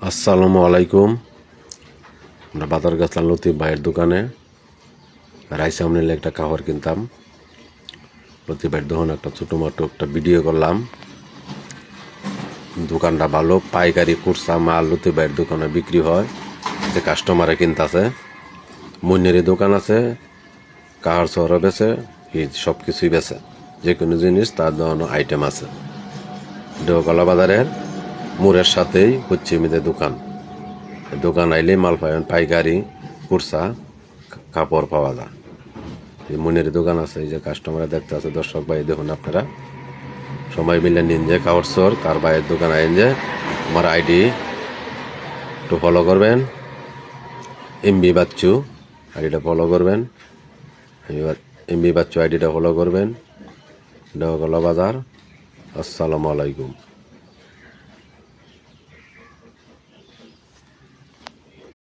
আসসালামু আলাইকুম। আমরা বাজার গেছিলাম লতিফ ভাইয়ের দোকানে। রাইস আমনিলে একটা কাপড় কিনতাম। লতিফ ভাইয়ের দোকানে একটা ছোটো মোটো একটা ভিডিও করলাম। দোকানটা ভালো, পাইকারি খুচরা মাল লতিফ ভাইয়ের দোকানে বিক্রি হয়, যে কাস্টমারে কিনতেছে। মুন্নেরই দোকান আছে, কাহার শহরে বেছে, সব কিছুই বেছে, যে কোনো জিনিস তার ধরনের আইটেম আছে। দেওকলা বাজারের মোড়ের সাথেই পশ্চিমীদের দোকান। দোকান আইলে মাল পাবেন পাইকারি খুচরা কাপড় পাওয়া যায়। এই মনের দোকান আছে, এই যে কাস্টমার দেখতে আছে, দর্শক ভাই দেখুন, আপনারা সবাই মিলে নিন যে কাপড় চোর তার ভাইয়ের দোকান আইন যে আমার আইডি একটু ফলো করবেন, এমবি বাচ্চু আইডিটা ফলো করবেন, এমবি বাচ্চু আইডিটা ফলো করবেন। দেওকলা বাজার। আসসালামু আলাইকুম।